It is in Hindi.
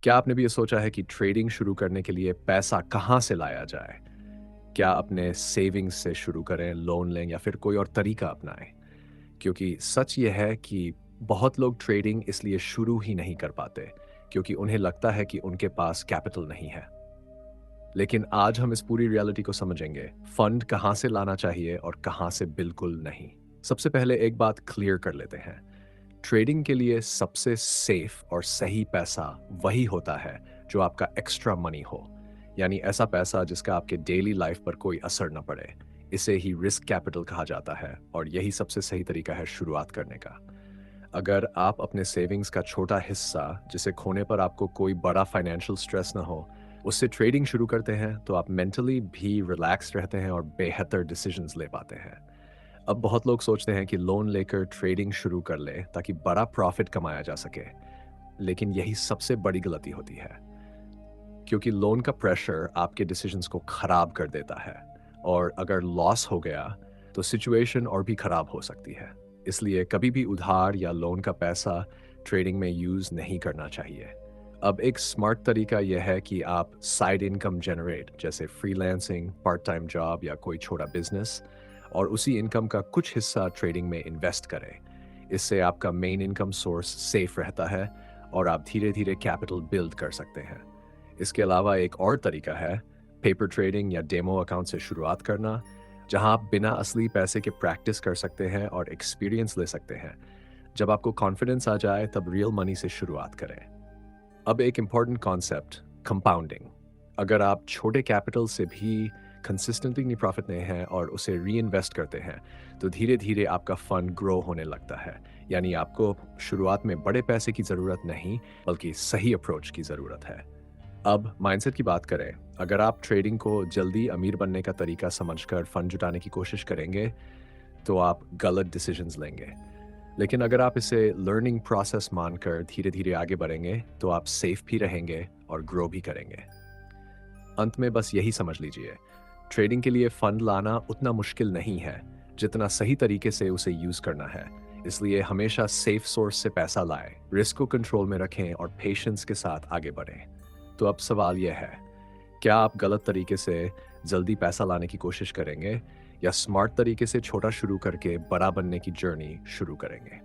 क्या आपने भी ये सोचा है कि ट्रेडिंग शुरू करने के लिए पैसा कहाँ से लाया जाए? क्या अपने सेविंग्स से शुरू करें, लोन लें या फिर कोई और तरीका अपनाएँ? क्योंकि सच ये है कि बहुत लोग ट्रेडिंग इसलिए शुरू ही नहीं कर पाते, क्योंकि उन्हें लगता है कि उनके पास कैपिटल नहीं है। लेकिन आज हम इस पूरी रियलिटी को समझेंगे, फंड कहाँ से लाना चाहिए और कहाँ से बिल्कुल नहीं। सबसे पहले एक बात क्लियर कर लेते हैं। ट्रेडिंग के लिए सबसे सेफ और सही पैसा वही होता है जो आपका एक्स्ट्रा मनी हो, यानी ऐसा पैसा जिसका आपके डेली लाइफ पर कोई असर न पड़े। इसे ही रिस्क कैपिटल कहा जाता है और यही सबसे सही तरीका है शुरुआत करने का। अगर आप अपने सेविंग्स का छोटा हिस्सा, जिसे खोने पर आपको कोई बड़ा फाइनेंशियल स्ट्रेस ना हो, उससे ट्रेडिंग शुरू करते हैं, तो आप मेंटली भी रिलैक्स रहते हैं और बेहतर डिसीजंस ले पाते हैं। अब बहुत लोग सोचते हैं कि लोन लेकर ट्रेडिंग शुरू कर ले ताकि बड़ा प्रॉफिट कमाया जा सके, लेकिन यही सबसे बड़ी गलती होती है, क्योंकि लोन का प्रेशर आपके डिसीजंस को खराब कर देता है और अगर लॉस हो गया तो सिचुएशन और भी खराब हो सकती है। इसलिए कभी भी उधार या लोन का पैसा ट्रेडिंग में यूज नहीं करना चाहिए। अब एक स्मार्ट तरीका यह है कि आप साइड इनकम जनरेट, जैसे फ्रीलांसिंग, पार्ट टाइम जॉब या कोई छोटा बिजनेस, और उसी इनकम का कुछ हिस्सा ट्रेडिंग में इन्वेस्ट करें। इससे आपका मेन इनकम सोर्स सेफ रहता है और आप धीरे धीरे कैपिटल बिल्ड कर सकते हैं। इसके अलावा एक और तरीका है पेपर ट्रेडिंग या डेमो अकाउंट से शुरुआत करना, जहां आप बिना असली पैसे के प्रैक्टिस कर सकते हैं और एक्सपीरियंस ले सकते हैं। जब आपको कॉन्फिडेंस आ जाए तब रियल मनी से शुरुआत करें। अब एक इम्पॉर्टेंट कॉन्सेप्ट, कंपाउंडिंग। अगर आप छोटे कैपिटल से भी कंसिस्टेंटली प्रॉफिट नहीं है और उसे री इन्वेस्ट करते हैं, तो धीरे धीरे आपका फंड ग्रो होने लगता है। यानी आपको शुरुआत में बड़े पैसे की ज़रूरत नहीं, बल्कि सही अप्रोच की ज़रूरत है। अब माइंडसेट की बात करें। अगर आप ट्रेडिंग को जल्दी अमीर बनने का तरीका समझकर फंड जुटाने की कोशिश करेंगे, तो आप गलत डिसीजंस लेंगे। लेकिन अगर आप इसे लर्निंग प्रोसेस मानकर धीरे धीरे आगे बढ़ेंगे, तो आप सेफ भी रहेंगे और ग्रो भी करेंगे। अंत में बस यही समझ लीजिए, ट्रेडिंग के लिए फंड लाना उतना मुश्किल नहीं है जितना सही तरीके से उसे यूज करना है। इसलिए हमेशा सेफ सोर्स से पैसा लाएं, रिस्क को कंट्रोल में रखें और पेशेंस के साथ आगे बढ़ें। तो अब सवाल यह है, क्या आप गलत तरीके से जल्दी पैसा लाने की कोशिश करेंगे या स्मार्ट तरीके से छोटा शुरू करके बड़ा बनने की जर्नी शुरू करेंगे?